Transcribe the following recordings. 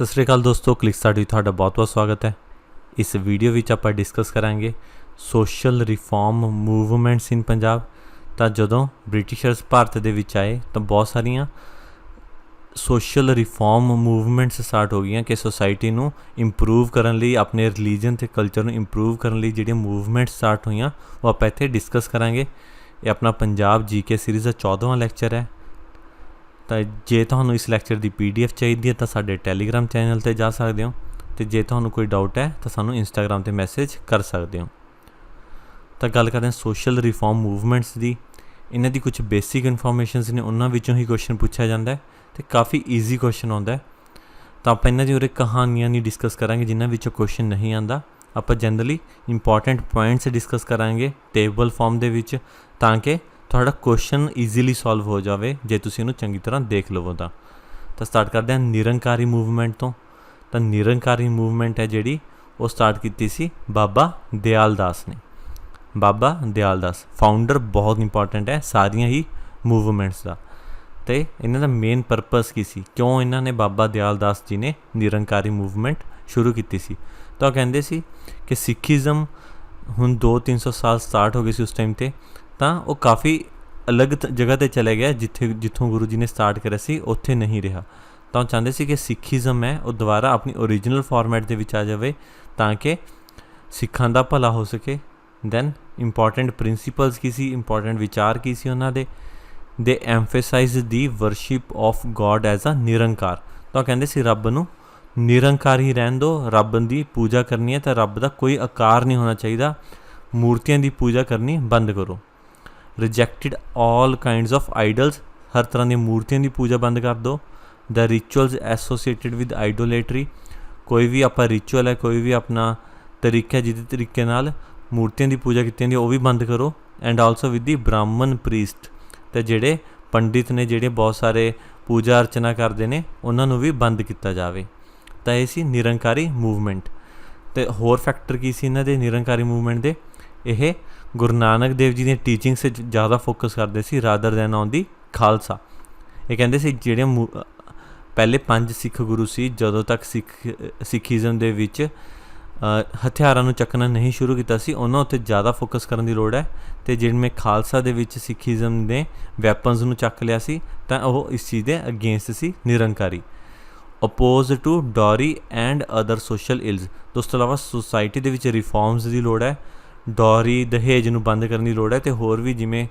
सत श्री अकाल दोस्तों, क्लिक स्टार्ट ਤੁਹਾਡਾ ਬਹੁਤ-ਬਹੁਤ ਸਵਾਗਤ ਹੈ। ਇਸ ਵੀਡੀਓ ਵਿੱਚ ਆਪਾਂ ਡਿਸਕਸ ਕਰਾਂਗੇ ਸੋਸ਼ਲ ਰਿਫਾਰਮ ਮੂਵਮੈਂਟਸ ਇਨ ਪੰਜਾਬ। ਤਾਂ ਜਦੋਂ ਬ੍ਰਿਟਿਸ਼ਰਸ ਭਾਰਤ ਦੇ ਵਿੱਚ ਆਏ ਤਾਂ ਬਹੁਤ ਸਾਰੀਆਂ ਸੋਸ਼ਲ ਰਿਫਾਰਮ ਮੂਵਮੈਂਟਸ ਸਟਾਰਟ ਹੋ ਗਈਆਂ ਕਿ ਸੋਸਾਇਟੀ ਨੂੰ ਇੰਪਰੂਵ ਕਰਨ ਲਈ, ਆਪਣੇ ਰਿਲੀਜਨ ਅਤੇ ਕਲਚਰ ਨੂੰ ਇੰਪਰੂਵ ਕਰਨ ਲਈ ਜਿਹੜੀਆਂ ਮੂਵਮੈਂਟਸ ਸਟਾਰਟ ਹੋਈਆਂ ਉਹ ਆਪਾਂ ਇੱਥੇ ਡਿਸਕਸ ਕਰਾਂਗੇ। ਇਹ ਆਪਣਾ ਪੰਜਾਬ ਜੀਕੇ ਸੀਰੀਜ਼ ਦਾ 14ਵਾਂ ਲੈਕਚਰ ਹੈ। ਤਾਂ ਜੇ ਤੁਹਾਨੂੰ ਇਸ ਲੈਕਚਰ ਦੀ PDF ਚਾਹੀਦੀ ਹੈ ਤਾਂ ਸਾਡੇ ਟੈਲੀਗ੍ਰਾਮ ਚੈਨਲ 'ਤੇ ਜਾ ਸਕਦੇ ਹੋ, ਅਤੇ ਜੇ ਤੁਹਾਨੂੰ ਕੋਈ ਡਾਊਟ ਹੈ ਤਾਂ ਸਾਨੂੰ ਇੰਸਟਾਗ੍ਰਾਮ 'ਤੇ ਮੈਸੇਜ ਕਰ ਸਕਦੇ ਹੋ। ਤਾਂ ਗੱਲ ਕਰਦੇ ਹਾਂ ਸੋਸ਼ਲ ਰਿਫਾਰਮ ਮੂਵਮੈਂਟਸ ਦੀ। ਇਹਨਾਂ ਦੀ ਕੁਝ ਬੇਸਿਕ ਇਨਫੋਰਮੇਸ਼ਨਸ ਨੇ, ਉਹਨਾਂ ਵਿੱਚੋਂ ਹੀ ਕੁਐਸਚਨ ਪੁੱਛਿਆ ਜਾਂਦਾ ਹੈ ਅਤੇ ਕਾਫੀ ਈਜ਼ੀ ਕੁਐਸਚਨ ਆਉਂਦਾ ਹੈ। ਤਾਂ ਆਪਾਂ ਇਹਨਾਂ ਦੀ ਉਰੇ ਕਹਾਣੀਆਂ ਨਹੀਂ ਡਿਸਕਸ ਕਰਾਂਗੇ ਜਿਨ੍ਹਾਂ ਵਿੱਚੋਂ ਕੁਐਸਚਨ ਨਹੀਂ ਆਉਂਦਾ। ਆਪਾਂ ਜਨਰਲੀ ਇੰਪੋਰਟੈਂਟ ਪੁਆਇੰਟਸ ਡਿਸਕਸ ਕਰਾਂਗੇ ਟੇਬਲ ਫਾਰਮ ਦੇ ਵਿੱਚ, ਤਾਂ ਕਿ ਤੁਹਾਡਾ ਕੁਐਸਚਨ ਈਜ਼ੀਲੀ ਸੋਲਵ ਹੋ ਜਾਵੇ ਜੇ ਤੁਸੀਂ ਇਹਨੂੰ ਚੰਗੀ ਤਰ੍ਹਾਂ ਦੇਖ ਲਵੋ। ਤਾਂ ਸਟਾਰਟ ਕਰਦੇ ਹਾਂ ਨਿਰੰਕਾਰੀ ਮੂਵਮੈਂਟ ਤੋਂ। ਤਾਂ ਨਿਰੰਕਾਰੀ ਮੂਵਮੈਂਟ ਹੈ ਜਿਹੜੀ ਉਹ ਸਟਾਰਟ ਕੀਤੀ ਸੀ ਬਾਬਾ ਦਿਆਲ ਦਾਸ ਨੇ। ਬਾਬਾ ਦਿਆਲ ਦਾਸ ਫਾਊਂਡਰ ਬਹੁਤ ਇੰਪੋਰਟੈਂਟ ਹੈ ਸਾਰੀਆਂ ਹੀ ਮੂਵਮੈਂਟਸ ਦਾ। ਅਤੇ ਇਹਨਾਂ ਦਾ ਮੇਨ ਪਰਪਸ ਕੀ ਸੀ, ਕਿਉਂ ਇਹਨਾਂ ਨੇ ਬਾਬਾ ਦਿਆਲ ਦਾਸ ਜੀ ਨੇ ਨਿਰੰਕਾਰੀ ਮੂਵਮੈਂਟ ਸ਼ੁਰੂ ਕੀਤੀ ਸੀ। ਤਾਂ ਉਹ ਕਹਿੰਦੇ ਸੀ ਕਿ ਸਿੱਖੀਜ਼ਮ ਹੁਣ 200-300 ਸਾਲ ਸਟਾਰਟ ਹੋ ਗਏ ਸੀ ਉਸ ਟਾਈਮ 'ਤੇ, ਤਾਂ ਉਹ ਕਾਫੀ ਅਲੱਗ ਜਗ੍ਹਾ 'ਤੇ ਚਲੇ ਗਿਆ ਜਿੱਥੋਂ ਗੁਰੂ ਜੀ ਨੇ ਸਟਾਰਟ ਕਰਿਆ ਸੀ ਉੱਥੇ ਨਹੀਂ ਰਿਹਾ। ਤਾਂ ਉਹ ਚਾਹੁੰਦੇ ਸੀ ਕਿ ਸਿੱਖੀਜ਼ਮ ਹੈ ਉਹ ਦੁਬਾਰਾ ਆਪਣੀ ਓਰੀਜਨਲ ਫਾਰਮੈਟ ਦੇ ਵਿੱਚ ਆ ਜਾਵੇ ਤਾਂ ਕਿ ਸਿੱਖਾਂ ਦਾ ਭਲਾ ਹੋ ਸਕੇ। ਦੈਨ ਇੰਪੋਰਟੈਂਟ ਪ੍ਰਿੰਸੀਪਲਸ ਕੀ ਸੀ, ਇੰਪੋਰਟੈਂਟ ਵਿਚਾਰ ਕੀ ਸੀ ਉਹਨਾਂ ਦੇ emphasise the worship of God as a Nirankar. ਤਾਂ ਉਹ ਕਹਿੰਦੇ ਸੀ ਰੱਬ ਨੂੰ ਨਿਰੰਕਾਰ ਹੀ ਰਹਿਣ ਦਿਓ, ਰੱਬ ਦੀ ਪੂਜਾ ਕਰਨੀ ਹੈ ਤਾਂ ਰੱਬ ਦਾ ਕੋਈ ਆਕਾਰ ਨਹੀਂ ਹੋਣਾ ਚਾਹੀਦਾ, ਮੂਰਤੀਆਂ ਦੀ ਪੂਜਾ ਕਰਨੀ ਬੰਦ ਕਰੋ। ਰਿਜੈਕਟਿਡ ਆਲ ਕਾਈਂਡਸ ਆਫ ਆਈਡਲਸ, ਹਰ ਤਰ੍ਹਾਂ ਦੀਆਂ ਮੂਰਤੀਆਂ ਦੀ ਪੂਜਾ ਬੰਦ ਕਰ ਦਿਓ। ਦ ਰਿਚੁਅਲਸ ਐਸੋਸੀਏਟਿਡ ਵਿਦ ਆਈਡੋਲੇਟਰੀ, ਕੋਈ ਵੀ ਆਪਾਂ ਰਿਚੁਅਲ ਹੈ, ਕੋਈ ਵੀ ਆਪਣਾ ਤਰੀਕਾ ਜਿਹਦੇ ਤਰੀਕੇ ਨਾਲ ਮੂਰਤੀਆਂ ਦੀ ਪੂਜਾ ਕੀਤੀ ਜਾਂਦੀ ਉਹ ਵੀ ਬੰਦ ਕਰੋ। ਐਂਡ ਆਲਸੋ ਵਿਦ ਦੀ ਬ੍ਰਾਹਮਣ ਪ੍ਰੀਸਟ, ਅਤੇ ਜਿਹੜੇ ਪੰਡਿਤ ਨੇ ਜਿਹੜੇ ਬਹੁਤ ਸਾਰੇ ਪੂਜਾ ਅਰਚਨਾ ਕਰਦੇ ਨੇ ਉਹਨਾਂ ਨੂੰ ਵੀ ਬੰਦ ਕੀਤਾ ਜਾਵੇ। ਤਾਂ ਇਹ ਸੀ ਨਿਰੰਕਾਰੀ ਮੂਵਮੈਂਟ। ਅਤੇ ਹੋਰ ਫੈਕਟਰ ਕੀ ਸੀ ਇਹਨਾਂ ਦੇ ਨਿਰੰਕਾਰੀ ਮੂਵਮੈਂਟ ਦੇ, ਇਹ ਗੁਰੂ ਨਾਨਕ ਦੇਵ ਜੀ ਦੀਆਂ ਟੀਚਿੰਗਸ 'ਚ ਜ਼ਿਆਦਾ ਫੋਕਸ ਕਰਦੇ ਸੀ rather than on the Khalsa. ਇਹ ਕਹਿੰਦੇ ਸੀ ਜਿਹੜੇ ਪਹਿਲੇ 5 ਸਿੱਖ ਗੁਰੂ ਸੀ, ਜਦੋਂ ਤੱਕ ਸਿੱਖੀਜ਼ਮ ਦੇ ਵਿੱਚ ਹਥਿਆਰਾਂ ਨੂੰ ਚੱਕਣਾ ਨਹੀਂ ਸ਼ੁਰੂ ਕੀਤਾ ਸੀ ਉਹਨਾਂ ਉੱਤੇ ਜ਼ਿਆਦਾ ਫੋਕਸ ਕਰਨ ਦੀ ਲੋੜ ਹੈ। ਅਤੇ ਜਿਵੇਂ ਖਾਲਸਾ ਦੇ ਵਿੱਚ ਸਿੱਖੀਜ਼ਮ ਨੇ ਵੈਪਨਸ ਨੂੰ ਚੱਕ ਲਿਆ ਸੀ ਤਾਂ ਉਹ ਇਸ ਚੀਜ਼ ਦੇ ਅਗੇਂਸਟ ਸੀ Nirankari. Oppose to dowry and other social ills, ਉਸ ਤੋਂ ਇਲਾਵਾ ਸੁਸਾਇਟੀ ਦੇ ਵਿੱਚ ਰਿਫੋਰਮਸ ਦੀ ਲੋੜ ਹੈ। ਡੌਰੀ ਦਹੇਜ ਨੂੰ ਬੰਦ ਕਰਨ ਦੀ ਲੋੜ ਹੈ, ਅਤੇ ਹੋਰ ਵੀ ਜਿਵੇਂ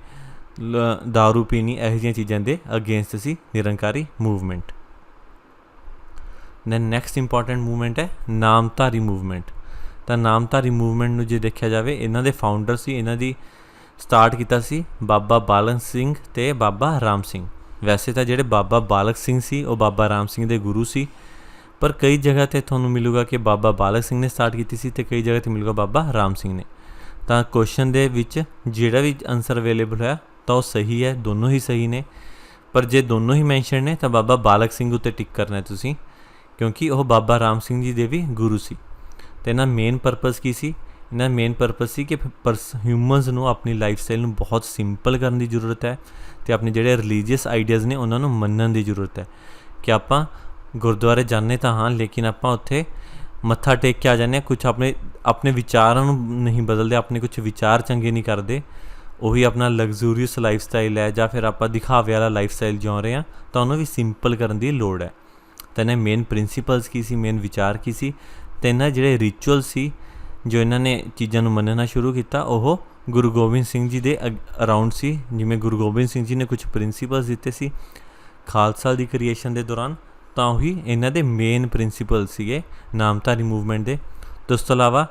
ਦਾਰੂ ਪੀਣੀ, ਇਹੋ ਜਿਹੀਆਂ ਚੀਜ਼ਾਂ ਦੇ ਅਗੇਂਸਟ ਸੀ Nirankari movement. Then next important movement ਹੈ ਨਾਮਧਾਰੀ ਮੂਵਮੈਂਟ। ਤਾਂ ਨਾਮਧਾਰੀ ਮੂਵਮੈਂਟ ਨੂੰ ਜੇ ਦੇਖਿਆ ਜਾਵੇ, ਇਹਨਾਂ ਦੇ ਫਾਊਂਡਰ ਸੀ, ਇਹਨਾਂ ਦੀ ਸਟਾਰਟ ਕੀਤਾ ਸੀ ਬਾਬਾ ਬਾਲਕ ਸਿੰਘ ਅਤੇ ਬਾਬਾ ਰਾਮ ਸਿੰਘ। ਵੈਸੇ ਤਾਂ ਜਿਹੜੇ ਬਾਬਾ ਬਾਲਕ ਸਿੰਘ ਸੀ ਉਹ ਬਾਬਾ ਰਾਮ ਸਿੰਘ ਦੇ ਗੁਰੂ ਸੀ, ਪਰ ਕਈ ਜਗ੍ਹਾ 'ਤੇ ਤੁਹਾਨੂੰ ਮਿਲੂਗਾ ਕਿ ਬਾਬਾ ਬਾਲਕ ਸਿੰਘ ਨੇ ਸਟਾਰਟ ਕੀਤੀ ਸੀ ਅਤੇ ਕਈ ਜਗ੍ਹਾ 'ਤੇ ਮਿਲੂਗਾ ਬਾਬਾ ਰਾਮ ਸਿੰਘ ਨੇ। ਤਾਂ ਕੁਐਸਚਨ ਦੇ ਵਿੱਚ ਜਿਹੜਾ ਵੀ ਆਨਸਰ ਅਵੇਲੇਬਲ ਹੋਇਆ ਤਾਂ ਉਹ ਸਹੀ ਹੈ, ਦੋਨੋਂ ਹੀ ਸਹੀ ਨੇ। ਪਰ ਜੇ ਦੋਨੋਂ ਹੀ ਮੈਂਸ਼ਨ ਨੇ ਤਾਂ ਬਾਬਾ ਬਾਲਕ ਸਿੰਘ ਉੱਤੇ ਟਿਕ ਕਰਨਾ ਤੁਸੀਂ, ਕਿਉਂਕਿ ਉਹ ਬਾਬਾ ਰਾਮ ਸਿੰਘ ਜੀ ਦੇ ਵੀ ਗੁਰੂ ਸੀ। ਅਤੇ ਇਹਨਾਂ ਮੇਨ ਪਰਪਸ ਕੀ ਸੀ, ਇਹਨਾਂ ਦਾ ਮੇਨ ਪਰਪਸ ਸੀ ਕਿ ਹਿਊਮਨਸ ਨੂੰ ਆਪਣੀ ਲਾਈਫ ਸਟਾਈਲ ਨੂੰ ਬਹੁਤ ਸਿੰਪਲ ਕਰਨ ਦੀ ਜ਼ਰੂਰਤ ਹੈ, ਅਤੇ ਆਪਣੇ ਜਿਹੜੇ ਰਿਲੀਜੀਅਸ ਆਈਡੀਆਜ਼ ਨੇ ਉਹਨਾਂ ਨੂੰ ਮੰਨਣ ਦੀ ਜ਼ਰੂਰਤ ਹੈ। ਕਿ ਆਪਾਂ ਗੁਰਦੁਆਰੇ ਜਾਂਦੇ ਤਾਂ ਹਾਂ, ਲੇਕਿਨ ਆਪਾਂ ਉੱਥੇ ਮੱਥਾ ਟੇਕ ਕੇ ਆ ਜਾਂਦੇ ਹਾਂ, ਕੁਛ ਆਪਣੇ ਵਿਚਾਰਾਂ ਨੂੰ ਨਹੀਂ ਬਦਲਦੇ, ਆਪਣੇ ਕੁਛ ਵਿਚਾਰ ਚੰਗੇ ਨਹੀਂ ਕਰਦੇ, ਉਹੀ ਆਪਣਾ ਲਗਜ਼ੂਰੀਅਸ ਲਾਈਫ ਸਟਾਈਲ ਹੈ ਜਾਂ ਫਿਰ ਆਪਾਂ ਦਿਖਾਵੇ ਵਾਲਾ ਲਾਈਫ ਸਟਾਈਲ ਜਿਉਂ ਰਹੇ ਹਾਂ, ਤਾਂ ਉਹਨੂੰ ਵੀ ਸਿੰਪਲ ਕਰਨ ਦੀ ਲੋੜ ਹੈ। ਤਾਂ ਇਹਨਾਂ ਮੇਨ ਪ੍ਰਿੰਸੀਪਲਸ ਕੀ ਸੀ, ਮੇਨ ਵਿਚਾਰ ਕੀ ਸੀ, ਅਤੇ ਇਹਨਾਂ ਜਿਹੜੇ ਰਿਚੁਅਲ ਸੀ ਜੋ ਇਹਨਾਂ ਨੇ ਚੀਜ਼ਾਂ ਨੂੰ ਮੰਨਣਾ ਸ਼ੁਰੂ ਕੀਤਾ ਉਹ ਗੁਰੂ ਗੋਬਿੰਦ ਸਿੰਘ ਜੀ ਦੇ ਅਰਾਊਂਡ ਸੀ। ਜਿਵੇਂ ਗੁਰੂ ਗੋਬਿੰਦ ਸਿੰਘ ਜੀ ਨੇ ਕੁਛ ਪ੍ਰਿੰਸੀਪਲਸ ਦਿੱਤੇ ਸੀ ਖਾਲਸਾ ਦੀ ਕ੍ਰੀਏਸ਼ਨ ਦੇ ਦੌਰਾਨ, ਤਾਂ ਉਹੀ ਇਹਨਾਂ ਦੇ ਮੇਨ ਪ੍ਰਿੰਸੀਪਲ ਸੀਗੇ ਨਾਮਧਾਰੀ ਮੂਵਮੈਂਟ ਦੇ। ਅਤੇ ਉਸ ਤੋਂ ਇਲਾਵਾ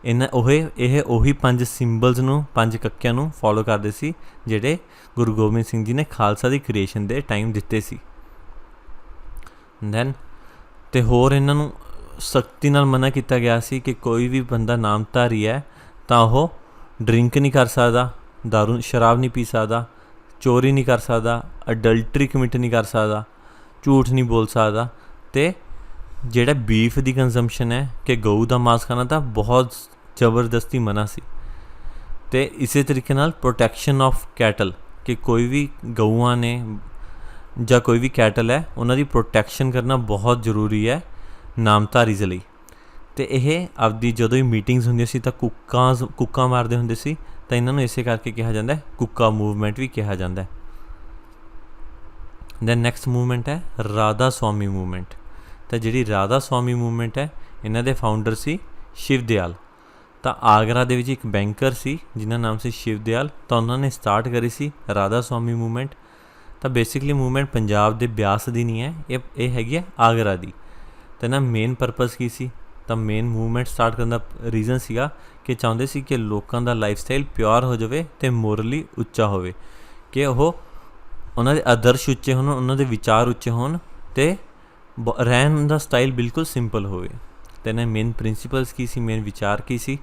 ਇਹ ਉਹੀ 5 ਸਿੰਬਲਸ ਨੂੰ, 5 ਕੱਕਿਆਂ ਨੂੰ ਫੋਲੋ ਕਰਦੇ ਸੀ ਜਿਹੜੇ ਗੁਰੂ ਗੋਬਿੰਦ ਸਿੰਘ ਜੀ ਨੇ ਖਾਲਸਾ ਦੀ ਕ੍ਰੀਏਸ਼ਨ ਦੇ ਟਾਈਮ ਦਿੱਤੇ ਸੀ। ਦੈਨ ਅਤੇ ਹੋਰ ਇਹਨਾਂ ਨੂੰ ਸਖਤੀ ਨਾਲ ਮਨ੍ਹਾ ਕੀਤਾ ਗਿਆ ਸੀ ਕਿ ਕੋਈ ਵੀ ਬੰਦਾ ਨਾਮਧਾਰੀ ਹੈ ਤਾਂ ਉਹ ਡਰਿੰਕ ਨਹੀਂ ਕਰ ਸਕਦਾ, ਸ਼ਰਾਬ ਨਹੀਂ ਪੀ ਸਕਦਾ, ਚੋਰੀ ਨਹੀਂ ਕਰ ਸਕਦਾ, ਅਡਲਟਰੀ ਕਮਿਟ ਨਹੀਂ ਕਰ ਸਕਦਾ, ਝੂਠ ਨਹੀਂ ਬੋਲ ਸਕਦਾ, ਅਤੇ ਜਿਹੜਾ ਬੀਫ ਦੀ ਕੰਜ਼ੰਪਸ਼ਨ ਹੈ ਕਿ ਗਊ ਦਾ ਮਾਸ ਖਾਣਾ ਤਾਂ ਬਹੁਤ ਜ਼ਬਰਦਸਤੀ ਮਨ੍ਹਾ ਸੀ। ਅਤੇ ਇਸੇ ਤਰੀਕੇ ਨਾਲ ਪ੍ਰੋਟੈਕਸ਼ਨ ਆਫ ਕੈਟਲ, ਕਿ ਕੋਈ ਵੀ ਗਊਆਂ ਨੇ ਜਾਂ ਕੋਈ ਵੀ ਕੈਟਲ ਹੈ ਉਹਨਾਂ ਦੀ ਪ੍ਰੋਟੈਕਸ਼ਨ ਕਰਨਾ ਬਹੁਤ ਜ਼ਰੂਰੀ ਹੈ, ਨਾਮਧਾਰੀਜ਼ ਲਈ। ਅਤੇ ਇਹ ਆਪਦੀ ਜਦੋਂ ਵੀ ਮੀਟਿੰਗਸ ਹੁੰਦੀਆਂ ਸੀ ਤਾਂ ਕੁੱਕਾਂ ਮਾਰਦੇ ਹੁੰਦੇ ਸੀ, ਤਾਂ ਇਹਨਾਂ ਨੂੰ ਇਸੇ ਕਰਕੇ ਕਿਹਾ ਜਾਂਦਾ ਕੁੱਕਾ ਮੂਵਮੈਂਟ ਵੀ ਕਿਹਾ ਜਾਂਦਾ। ਦੈਨ ਨੈਕਸਟ ਮੂਵਮੈਂਟ ਹੈ ਰਾਧਾ ਸਵਾਮੀ ਮੂਵਮੈਂਟ। ਤਾਂ ਜਿਹੜੀ ਰਾਧਾ ਸਵਾਮੀ ਮੂਵਮੈਂਟ ਹੈ ਇਹਨਾਂ ਦੇ ਫਾਊਂਡਰ ਸੀ ਸ਼ਿਵ ਦਿਆਲ। ਤਾਂ ਆਗਰਾ ਦੇ ਵਿੱਚ ਇੱਕ ਬੈਂਕਰ ਸੀ ਜਿਹਦਾ ਨਾਮ ਸੀ ਸ਼ਿਵ ਦਿਆਲ, ਤਾਂ ਉਹਨਾਂ ਨੇ ਸਟਾਰਟ ਕਰੀ ਸੀ ਰਾਧਾ ਸਵਾਮੀ ਮੂਵਮੈਂਟ। ਤਾਂ ਬੇਸਿਕਲੀ ਮੂਵਮੈਂਟ ਪੰਜਾਬ ਦੇ ਬਿਆਸ ਦੀ ਨਹੀਂ ਹੈ, ਇਹ ਹੈਗੀ ਹੈ ਆਗਰਾ ਦੀ। ਤਾਂ ਇਹਨਾਂ ਮੇਨ ਪਰਪਸ ਕੀ ਸੀ, ਤਾਂ ਮੇਨ ਮੂਵਮੈਂਟ ਸਟਾਰਟ ਕਰਨ ਦਾ ਰੀਜ਼ਨ ਸੀਗਾ ਕਿ ਚਾਹੁੰਦੇ ਸੀ ਕਿ ਲੋਕਾਂ ਦਾ ਲਾਈਫ ਸਟਾਈਲ ਪਿਓਰ ਹੋ ਜਾਵੇ ਅਤੇ ਮੋਰਲੀ ਉੱਚਾ ਹੋਵੇ, ਕਿ ਉਹਨਾਂ ਦੇ ਆਦਰਸ਼ ਉੱਚੇ ਹੋਣ, ਉਹਨਾਂ ਦੇ ਵਿਚਾਰ ਉੱਚੇ ਹੋਣ ਅਤੇ ਰਹਿਣ ਦਾ ਸਟਾਈਲ ਬਿਲਕੁਲ ਸਿੰਪਲ ਹੋਵੇ। ਅਤੇ ਇਹਨਾਂ ਮੇਨ ਪ੍ਰਿੰਸੀਪਲਸ ਕੀ ਸੀ, ਮੇਨ ਵਿਚਾਰ ਕੀ ਸੀ,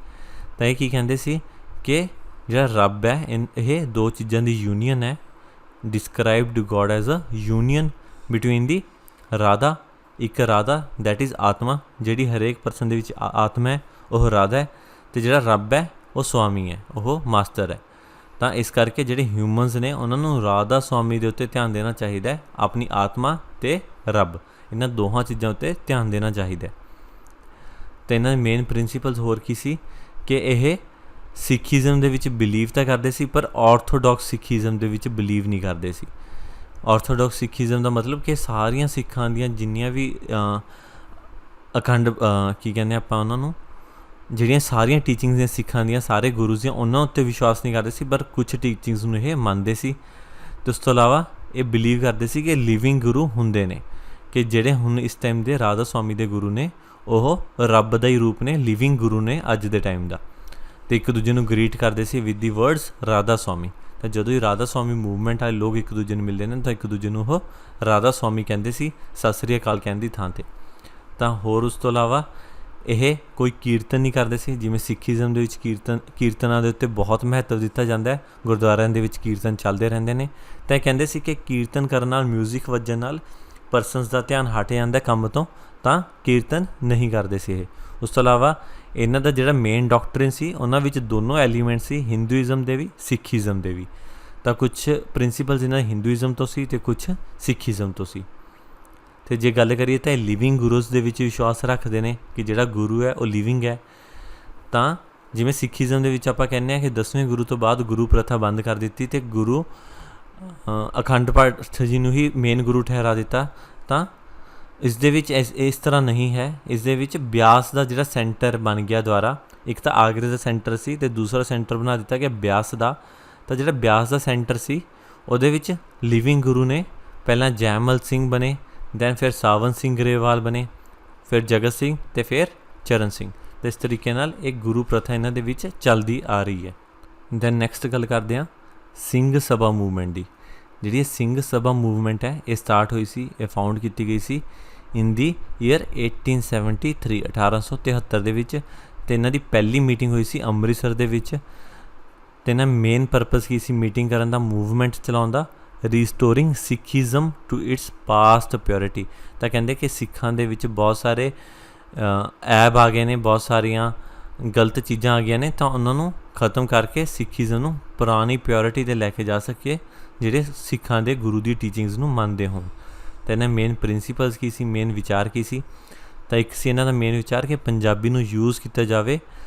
ਤਾਂ ਇਹ ਕੀ ਕਹਿੰਦੇ ਸੀ ਕਿ ਜਿਹੜਾ ਰੱਬ ਹੈ ਇਹ ਦੋ ਚੀਜ਼ਾਂ ਦੀ ਯੂਨੀਅਨ ਹੈ। Described God as a union between the Radha, ਇੱਕ ਰਾਧਾ ਦੈਟ ਇਜ਼ ਆਤਮਾ, ਜਿਹੜੀ ਹਰੇਕ ਪਰਸਨ ਦੇ ਵਿੱਚ ਆਤਮਾ ਹੈ ਉਹ ਰਾਧਾ ਹੈ, ਅਤੇ ਜਿਹੜਾ ਰੱਬ ਹੈ ਉਹ ਸਵਾਮੀ ਹੈ, ਉਹ ਮਾਸਟਰ ਹੈ। ਤਾਂ ਇਸ ਕਰਕੇ ਜਿਹੜੇ ਹਿਊਮਨਸ ਨੇ ਉਹਨਾਂ ਨੂੰ ਰਾਧਾ ਸਵਾਮੀ ਦੇ ਉੱਤੇ ਧਿਆਨ ਦੇਣਾ ਚਾਹੀਦਾ ਹੈ, ਆਪਣੀ ਆਤਮਾ ਅਤੇ ਰੱਬ, ਇਹਨਾਂ ਦੋਹਾਂ ਚੀਜ਼ਾਂ ਉੱਤੇ ਧਿਆਨ ਦੇਣਾ ਚਾਹੀਦਾ। ਅਤੇ ਇਹਨਾਂ ਦੇ ਮੇਨ ਪ੍ਰਿੰਸੀਪਲਸ ਹੋਰ ਕੀ ਸੀ ਕਿ ਇਹ ਸਿੱਖੀਜ਼ਮ ਦੇ ਵਿੱਚ ਬਿਲੀਵ ਤਾਂ ਕਰਦੇ ਸੀ, ਪਰ ਆਰਥੋਡੋਕਸ ਸਿੱਖੀਜ਼ਮ ਦੇ ਵਿੱਚ ਬਿਲੀਵ ਨਹੀਂ ਕਰਦੇ ਸੀ। ਆਰਥੋਡੋਕਸ ਸਿੱਖੀਜ਼ਮ ਦਾ ਮਤਲਬ ਕਿ ਸਾਰੀਆਂ ਸਿੱਖਾਂ ਦੀਆਂ ਜਿੰਨੀਆਂ ਵੀ ਅਖੰਡ ਕੀ ਕਹਿੰਦੇ ਆਪਾਂ ਉਹਨਾਂ ਨੂੰ, ਜਿਹੜੀਆਂ ਸਾਰੀਆਂ ਟੀਚਿੰਗਸ ਨੇ ਸਿੱਖਾਂ ਦੀਆਂ, ਸਾਰੇ ਗੁਰੂ ਦੀਆਂ, ਉਹਨਾਂ ਉੱਤੇ ਵਿਸ਼ਵਾਸ ਨਹੀਂ ਕਰਦੇ ਸੀ, ਪਰ ਕੁਛ ਟੀਚਿੰਗਸ ਨੂੰ ਇਹ ਮੰਨਦੇ ਸੀ। ਅਤੇ ਉਸ ਤੋਂ ਇਲਾਵਾ ਇਹ ਬਿਲੀਵ ਕਰਦੇ ਸੀ ਕਿ ਲਿਵਿੰਗ ਗੁਰੂ ਹੁੰਦੇ ਨੇ, ਕਿ ਜਿਹੜੇ ਹੁਣ ਇਸ ਟਾਈਮ ਦੇ ਰਾਧਾ ਸਵਾਮੀ ਦੇ ਗੁਰੂ ਨੇ ਉਹ ਰੱਬ ਦਾ ਹੀ ਰੂਪ ਨੇ, ਲਿਵਿੰਗ ਗੁਰੂ ਨੇ ਅੱਜ ਦੇ ਟਾਈਮ ਦਾ। ਅਤੇ ਇੱਕ ਦੂਜੇ ਨੂੰ ਗ੍ਰੀਟ ਕਰਦੇ ਸੀ with the words Radha Swami. ਤਾਂ ਜਦੋਂ ਹੀ ਰਾਧਾ ਸਵਾਮੀ ਮੂਵਮੈਂਟ ਵਾਲੇ ਲੋਕ ਇੱਕ ਦੂਜੇ ਨੂੰ ਮਿਲਦੇ ਨੇ ਤਾਂ ਇੱਕ ਦੂਜੇ ਨੂੰ ਉਹ ਰਾਧਾ ਸਵਾਮੀ ਕਹਿੰਦੇ ਸੀ, ਸਤਿ ਸ੍ਰੀ ਅਕਾਲ ਕਹਿਣ ਦੀ ਥਾਂ 'ਤੇ। ਤਾਂ ਹੋਰ ਉਸ ਤੋਂ ਇਲਾਵਾ ਇਹ ਕੋਈ ਕੀਰਤਨ ਨਹੀਂ ਕਰਦੇ ਸੀ, ਜਿਵੇਂ ਸਿੱਖੀਜ਼ਮ ਦੇ ਵਿੱਚ ਕੀਰਤਨਾਂ ਦੇ ਉੱਤੇ ਬਹੁਤ ਮਹੱਤਵ ਦਿੱਤਾ ਜਾਂਦਾ ਹੈ, ਗੁਰਦੁਆਰਿਆਂ ਦੇ ਵਿੱਚ ਕੀਰਤਨ ਚੱਲਦੇ ਰਹਿੰਦੇ ਨੇ। ਤਾਂ ਇਹ ਕਹਿੰਦੇ ਸੀ ਕਿ ਕੀਰਤਨ ਕਰਨ ਨਾਲ, ਮਿਊਜ਼ਿਕ ਵੱਜਣ ਨਾਲ ਪਰਸਨਸ ਦਾ ਧਿਆਨ ਹਟ ਜਾਂਦਾ ਕੰਮ ਤੋਂ, ਤਾਂ ਕੀਰਤਨ ਨਹੀਂ ਕਰਦੇ ਸੀ ਇਹ। ਉਸ ਤੋਂ ਇਲਾਵਾ ਇਹਨਾਂ ਦਾ ਜਿਹੜਾ ਮੇਨ ਡਾਕਟਰਿਨ ਸੀ ਉਹਨਾਂ ਵਿੱਚ ਦੋਨੋਂ ਐਲੀਮੈਂਟ ਸੀ, ਹਿੰਦੂਇਜ਼ਮ ਦੇ ਵੀ ਸਿੱਖੀਜ਼ਮ ਦੇ ਵੀ। ਤਾਂ ਕੁਛ ਪ੍ਰਿੰਸੀਪਲਸ ਇਹਨਾਂ ਦੇ ਹਿੰਦੂਇਜ਼ਮ ਤੋਂ ਸੀ ਅਤੇ ਕੁਛ ਸਿੱਖੀਜ਼ਮ ਤੋਂ ਸੀ। ਅਤੇ ਜੇ ਗੱਲ ਕਰੀਏ ਤਾਂ ਇਹ ਲਿਵਿੰਗ ਗੁਰੂਜ਼ ਦੇ ਵਿੱਚ ਵਿਸ਼ਵਾਸ ਰੱਖਦੇ ਨੇ ਕਿ ਜਿਹੜਾ ਗੁਰੂ ਹੈ ਉਹ ਲਿਵਿੰਗ ਹੈ। ਤਾਂ ਜਿਵੇਂ ਸਿੱਖੀਜ਼ਮ ਦੇ ਵਿੱਚ ਆਪਾਂ ਕਹਿੰਦੇ ਹਾਂ ਕਿ 10ਵੇਂ ਗੁਰੂ ਤੋਂ ਬਾਅਦ ਗੁਰੂ ਪ੍ਰਥਾ ਬੰਦ ਕਰ ਦਿੱਤੀ ਅਤੇ ਗੁਰੂ ਅਖੰਡ ਪਾਠ ਜੀ ਨੂੰ ਹੀ ਮੇਨ ਗੁਰੂ ਠਹਿਰਾ ਦਿੱਤਾ। ਤਾਂ ਇਸ ਦੇ ਵਿੱਚ ਇਸ ਤਰ੍ਹਾਂ ਨਹੀਂ ਹੈ, ਇਸ ਦੇ ਵਿੱਚ ਬਿਆਸ ਦਾ ਜਿਹੜਾ ਸੈਂਟਰ ਬਣ ਗਿਆ ਦੁਆਰਾ, ਇੱਕ ਤਾਂ ਆਗਰੇ ਦਾ ਸੈਂਟਰ ਸੀ ਅਤੇ ਦੂਸਰਾ ਸੈਂਟਰ ਬਣਾ ਦਿੱਤਾ ਗਿਆ ਬਿਆਸ ਦਾ। ਤਾਂ ਜਿਹੜਾ ਬਿਆਸ ਦਾ ਸੈਂਟਰ ਸੀ ਉਹਦੇ ਵਿੱਚ ਲਿਵਿੰਗ ਗੁਰੂ ਨੇ, ਪਹਿਲਾਂ ਜੈਮਲ ਸਿੰਘ ਬਣੇ, ਦੈਨ ਫਿਰ ਸਾਵਨ ਸਿੰਘ ਗਰੇਵਾਲ ਬਣੇ, ਫਿਰ ਜਗਤ ਸਿੰਘ ਅਤੇ ਫਿਰ ਚਰਨ ਸਿੰਘ। ਅਤੇ ਇਸ ਤਰੀਕੇ ਨਾਲ ਇੱਕ ਗੁਰੂ ਪ੍ਰਥਾ ਇਹਨਾਂ ਦੇ ਵਿੱਚ ਚੱਲਦੀ ਆ ਰਹੀ ਹੈ। ਦੈਨ ਨੈਕਸਟ ਗੱਲ ਕਰਦੇ ਹਾਂ ਸਿੰਘ ਸਭਾ ਮੂਵਮੈਂਟ ਦੀ। ਜਿਹੜੀ ਇਹ ਸਿੰਘ ਸਭਾ ਮੂਵਮੈਂਟ ਹੈ ਇਹ ਸਟਾਰਟ ਹੋਈ ਸੀ, ਇਹ ਫਾਊਂਡ ਕੀਤੀ ਗਈ ਸੀ ਇਨ ਦੀ ਈਅਰ 1873 1873 ਦੇ ਵਿੱਚ। ਅਤੇ ਇਹਨਾਂ ਦੀ ਪਹਿਲੀ ਮੀਟਿੰਗ ਹੋਈ ਸੀ ਅੰਮ੍ਰਿਤਸਰ ਦੇ ਵਿੱਚ। ਅਤੇ ਇਹਨਾਂ ਮੇਨ ਪਰਪਸ ਕੀ ਸੀ ਮੀਟਿੰਗ ਕਰਨ ਦਾ, ਮੂਵਮੈਂਟ ਚਲਾਉਣ ਦਾ, restoring Sikhism to its past purity. ਤਾਂ ਕਹਿੰਦੇ ਕਿ ਸਿੱਖਾਂ ਦੇ ਵਿੱਚ ਬਹੁਤ ਸਾਰੇ ਐਬ ਆ ਗਏ ਨੇ, ਬਹੁਤ ਸਾਰੀਆਂ ਗਲਤ ਚੀਜ਼ਾਂ ਆ ਗਈਆਂ ਨੇ, ਤਾਂ ਉਹਨਾਂ ਨੂੰ ਖ਼ਤਮ ਕਰਕੇ ਸਿੱਖੀਜ਼ਮ ਨੂੰ ਪੁਰਾਣੀ ਪਿਓਰਿਟੀ 'ਤੇ ਲੈ ਕੇ ਜਾ ਸਕੀਏ, ਜਿਹੜੇ ਸਿੱਖਾਂ ਦੇ ਗੁਰੂ ਦੀ ਟੀਚਿੰਗਸ ਨੂੰ ਮੰਨਦੇ ਹੋਣ। ਤਾਂ ਇਹਨਾਂ ਮੇਨ ਪ੍ਰਿੰਸੀਪਲਸ ਕੀ ਸੀ, ਮੇਨ ਵਿਚਾਰ ਕੀ ਸੀ, ਤਾਂ ਇੱਕ ਸੀ ਇਹਨਾਂ ਦਾ ਮੇਨ ਵਿਚਾਰ ਕਿ ਪੰਜਾਬੀ ਨੂੰ ਯੂਜ਼ ਕੀਤਾ ਜਾਵੇ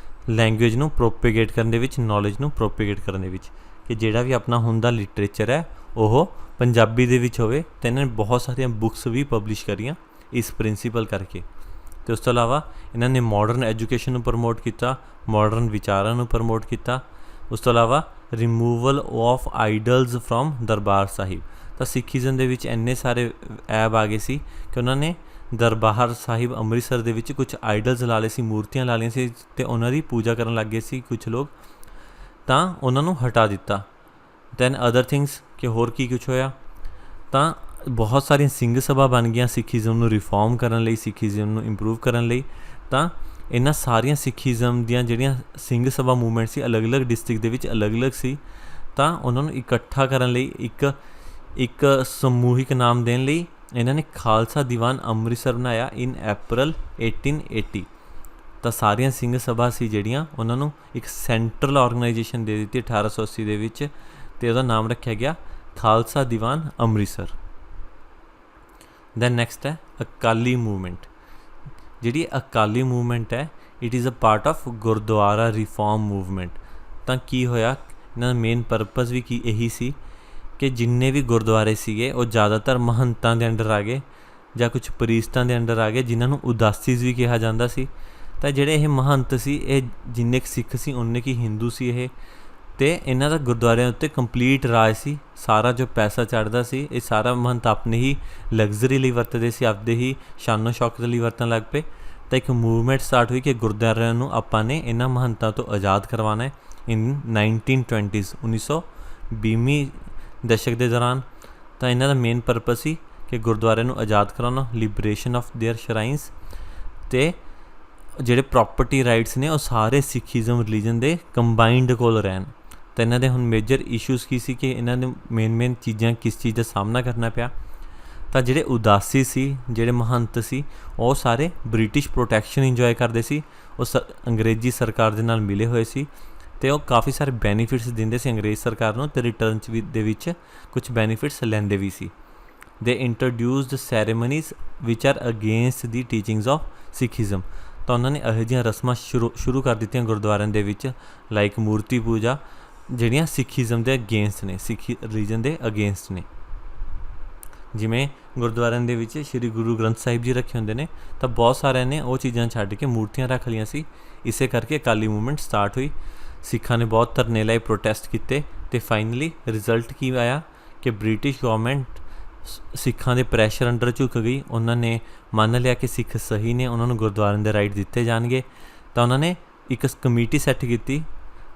ਲੈਂਗੁਏਜ ਨੂੰ ਪ੍ਰੋਪੇਗੇਟ ਕਰਨ ਦੇ ਵਿੱਚ, ਨੌਲੇਜ ਨੂੰ ਪ੍ਰੋਪੇਗੇਟ ਕਰਨ ਦੇ ਵਿੱਚ, ਕਿ ਜਿਹੜਾ ਵੀ ਆਪਣਾ ਹੁਣ ਦਾ ਲਿਟਰੇਚਰ ਹੈ ਉਹ ਪੰਜਾਬੀ ਦੇ ਵਿੱਚ ਹੋਵੇ। ਅਤੇ ਇਹਨਾਂ ਨੇ ਬਹੁਤ ਸਾਰੀਆਂ ਬੁੱਕਸ ਵੀ ਪਬਲਿਸ਼ ਕਰੀਆਂ ਇਸ ਪ੍ਰਿੰਸੀਪਲ ਕਰਕੇ। ਅਤੇ ਉਸ ਤੋਂ ਇਲਾਵਾ ਇਹਨਾਂ ਨੇ ਮਾਡਰਨ ਐਜੂਕੇਸ਼ਨ ਨੂੰ ਪ੍ਰਮੋਟ ਕੀਤਾ, ਮਾਡਰਨ ਵਿਚਾਰਾਂ ਨੂੰ ਪ੍ਰਮੋਟ ਕੀਤਾ। ਉਸ ਤੋਂ ਇਲਾਵਾ removal of ਆਈਡਲਸ from Darbar Sahib. ਤਾਂ ਸਿੱਖੀਜ਼ਮ ਦੇ ਵਿੱਚ ਇੰਨੇ ਸਾਰੇ ਐਬ ਆ ਗਏ ਸੀ ਕਿ ਉਹਨਾਂ ਨੇ ਦਰਬਾਰ ਸਾਹਿਬ ਅੰਮ੍ਰਿਤਸਰ ਦੇ ਵਿੱਚ ਕੁਛ ਆਈਡਲਸ ਲਾ ਲਏ ਸੀ, ਮੂਰਤੀਆਂ ਲਾ ਲਈਆਂ ਸੀ, ਅਤੇ ਉਹਨਾਂ ਦੀ ਪੂਜਾ ਕਰਨ ਲੱਗ ਗਏ ਸੀ ਕੁਛ ਲੋਕ, ਤਾਂ ਉਹਨਾਂ ਨੂੰ ਹਟਾ ਦਿੱਤਾ। ਦੈਨ ਅਦਰ ਥਿੰਗਸ ਕਿ ਹੋਰ ਕੀ ਕੁਛ ਹੋਇਆ, ਤਾਂ ਬਹੁਤ ਸਾਰੀਆਂ ਸਿੰਘ ਸਭਾ ਬਣ ਗਈਆਂ ਸਿੱਖੀਜ਼ਮ ਨੂੰ ਰਿਫੋਰਮ ਕਰਨ ਲਈ, ਸਿੱਖੀਜ਼ਮ ਨੂੰ ਇੰਪਰੂਵ ਕਰਨ ਲਈ। ਤਾਂ ਇਹਨਾਂ ਸਾਰੀਆਂ ਸਿੱਖੀਜ਼ਮ ਦੀਆਂ ਜਿਹੜੀਆਂ ਸਿੰਘ ਸਭਾ ਮੂਵਮੈਂਟ ਸੀ ਅਲੱਗ-ਅਲੱਗ ਡਿਸਟ੍ਰਿਕਟ ਦੇ ਵਿੱਚ ਅਲੱਗ-ਅਲੱਗ ਸੀ, ਤਾਂ ਉਹਨਾਂ ਨੂੰ ਇਕੱਠਾ ਕਰਨ ਲਈ, ਇੱਕ ਸਮੂਹਿਕ ਨਾਮ ਦੇਣ ਲਈ ਇਹਨਾਂ ਨੇ ਖਾਲਸਾ ਦੀਵਾਨ ਅੰਮ੍ਰਿਤਸਰ ਬਣਾਇਆ ਇਨ April 1880। ਤਾਂ ਸਾਰੀਆਂ ਸਿੰਘ ਸਭਾ ਸੀ ਜਿਹੜੀਆਂ ਉਹਨਾਂ ਨੂੰ ਇੱਕ ਸੈਂਟਰਲ ਔਰਗਨਾਈਜੇਸ਼ਨ ਦੇ ਦਿੱਤੀ 1880 ਦੇ ਵਿੱਚ, ਅਤੇ ਉਹਦਾ ਨਾਮ ਰੱਖਿਆ ਗਿਆ ਖਾਲਸਾ ਦੀਵਾਨ ਅੰਮ੍ਰਿਤਸਰ। ਦੈਨ ਨੈਕਸਟ ਹੈ ਅਕਾਲੀ ਮੂਵਮੈਂਟ। ਜਿਹੜੀ ਅਕਾਲੀ ਮੂਵਮੈਂਟ ਹੈ it is a part of Gurdwara reform movement. ਤਾਂ ਕੀ ਹੋਇਆ, ਇਹਨਾਂ ਦਾ ਮੇਨ ਪਰਪਸ ਵੀ ਕੀ ਇਹੀ ਸੀ ਕਿ ਜਿੰਨੇ ਵੀ ਗੁਰਦੁਆਰੇ ਸੀਗੇ ਉਹ ਜ਼ਿਆਦਾਤਰ ਮਹੰਤਾਂ ਦੇ ਅੰਡਰ ਆ ਗਏ ਜਾਂ ਕੁਛ ਪ੍ਰੀਸਟਾਂ ਦੇ ਅੰਡਰ ਆ ਗਏ, ਜਿਨ੍ਹਾਂ ਨੂੰ ਉਦਾਸੀਜ਼ ਵੀ ਕਿਹਾ ਜਾਂਦਾ ਸੀ। ਤਾਂ ਜਿਹੜੇ ਇਹ ਮਹੰਤ ਸੀ ਇਹ ਜਿੰਨੇ ਕੁ ਸਿੱਖ ਸੀ ਉਨੇ ਕੁ ਹਿੰਦੂ ਸੀ ਇਹ, ਅਤੇ ਇਹਨਾਂ ਦਾ ਗੁਰਦੁਆਰਿਆਂ ਉੱਤੇ ਕੰਪਲੀਟ ਰਾਜ ਸੀ। ਸਾਰਾ ਜੋ ਪੈਸਾ ਚੜ੍ਹਦਾ ਸੀ ਇਹ ਸਾਰਾ ਮਹੰਤ ਆਪਣੇ ਹੀ ਲਗਜ਼ਰੀ ਲਈ ਵਰਤਦੇ ਸੀ, ਆਪਦੇ ਹੀ ਸ਼ਾਨੋ ਸ਼ੌਕਤ ਲਈ ਵਰਤਣ ਲੱਗ ਪਏ। ਤਾਂ ਇੱਕ ਮੂਵਮੈਂਟ ਸਟਾਰਟ ਹੋਈ ਕਿ ਗੁਰਦੁਆਰਿਆਂ ਨੂੰ ਆਪਾਂ ਨੇ ਇਹਨਾਂ ਮਹੰਤਾਂ ਤੋਂ ਆਜ਼ਾਦ ਕਰਵਾਉਣਾ ਹੈ ਇਨ 1920s 1920ਵੀਂ ਦਸ਼ਕ ਦੇ ਦੌਰਾਨ। ਤਾਂ ਇਹਨਾਂ ਦਾ ਮੇਨ ਪਰਪਸ ਸੀ ਕਿ ਗੁਰਦੁਆਰਿਆਂ ਨੂੰ ਆਜ਼ਾਦ ਕਰਾਉਣਾ, ਲਿਬਰੇਸ਼ਨ ਆਫ ਦੇਅਰ ਸ਼ਰਾਈਨਸ, ਅਤੇ ਜਿਹੜੇ ਪ੍ਰੋਪਰਟੀ ਰਾਈਟਸ ਨੇ ਉਹ ਸਾਰੇ ਸਿੱਖੀਜ਼ਮ ਰਿਲੀਜਨ ਦੇ ਕੰਬਾਈਨਡ ਕੋਲ ਰਹਿਣ। ਤਾਂ ਇਹਨਾਂ ਦੇ ਹੁਣ ਮੇਜਰ ਇਸ਼ੂਜ਼ ਕੀ ਸੀ ਕਿ ਇਹਨਾਂ ਦੇ ਮੇਨ ਚੀਜ਼ਾਂ ਕਿਸ ਚੀਜ਼ ਦਾ ਸਾਹਮਣਾ ਕਰਨਾ ਪਿਆ। ਤਾਂ ਜਿਹੜੇ ਉਦਾਸੀ ਸੀ, ਜਿਹੜੇ ਮਹੰਤ ਸੀ, ਉਹ ਸਾਰੇ ਬ੍ਰਿਟਿਸ਼ ਪ੍ਰੋਟੈਕਸ਼ਨ ਇੰਜੋਏ ਕਰਦੇ ਸੀ। ਉਹ ਅੰਗਰੇਜ਼ੀ ਸਰਕਾਰ ਦੇ ਨਾਲ ਮਿਲੇ ਹੋਏ ਸੀ ਅਤੇ ਉਹ ਕਾਫੀ ਸਾਰੇ ਬੈਨੀਫਿਟਸ ਦਿੰਦੇ ਸੀ ਅੰਗਰੇਜ਼ ਸਰਕਾਰ ਨੂੰ, ਅਤੇ ਰਿਟਰਨ 'ਚ ਵੀ ਦੇ ਵਿੱਚ ਕੁਛ ਬੈਨੀਫਿਟਸ ਲੈਂਦੇ ਵੀ ਸੀ। They introduced ceremonies which are against the teachings of Sikhism. ਤਾਂ ਉਹਨਾਂ ਨੇ ਇਹੋ ਜਿਹੀਆਂ ਰਸਮਾਂ ਸ਼ੁਰੂ ਕਰ ਦਿੱਤੀਆਂ ਗੁਰਦੁਆਰਿਆਂ ਦੇ ਵਿੱਚ, ਲਾਈਕ ਮੂਰਤੀ ਪੂਜਾ, ਜਿਹੜੀਆਂ ਸਿੱਖੀਜ਼ਮ ਦੇ ਅਗੇਂਸਟ ਨੇ, ਸਿੱਖੀ ਰਿਲੀਜਨ ਦੇ ਅਗੇਂਸਟ ਨੇ। ਜਿਵੇਂ ਗੁਰਦੁਆਰਿਆਂ ਦੇ ਵਿੱਚ ਸ਼੍ਰੀ ਗੁਰੂ ਗ੍ਰੰਥ ਸਾਹਿਬ ਜੀ ਰੱਖੇ ਹੁੰਦੇ ਨੇ, ਤਾਂ ਬਹੁਤ ਸਾਰਿਆਂ ਨੇ ਉਹ ਚੀਜ਼ਾਂ ਛੱਡ ਕੇ ਮੂਰਤੀਆਂ ਰੱਖ ਲਈਆਂ ਸੀ। ਇਸੇ ਕਰਕੇ ਅਕਾਲੀ ਮੂਵਮੈਂਟ ਸਟਾਰਟ ਹੋਈ। ਸਿੱਖਾਂ ਨੇ ਬਹੁਤ ਧਰਨੇ ਲਾਏ, ਪ੍ਰੋਟੈਸਟ ਕੀਤੇ, ਅਤੇ ਫਾਈਨਲੀ ਰਿਜ਼ਲਟ ਕੀ ਆਇਆ ਕਿ ਬ੍ਰਿਟਿਸ਼ ਗੌਰਮੈਂਟ ਸਿੱਖਾਂ ਦੇ ਪ੍ਰੈਸ਼ਰ ਅੰਡਰ ਝੁਕ ਗਈ। ਉਹਨਾਂ ਨੇ ਮੰਨ ਲਿਆ ਕਿ ਸਿੱਖ ਸਹੀ ਨੇ, ਉਹਨਾਂ ਨੂੰ ਗੁਰਦੁਆਰਿਆਂ ਦੇ ਰਾਈਟ ਦਿੱਤੇ ਜਾਣਗੇ। ਤਾਂ ਉਹਨਾਂ ਨੇ ਇੱਕ ਕਮੇਟੀ ਸੈੱਟ ਕੀਤੀ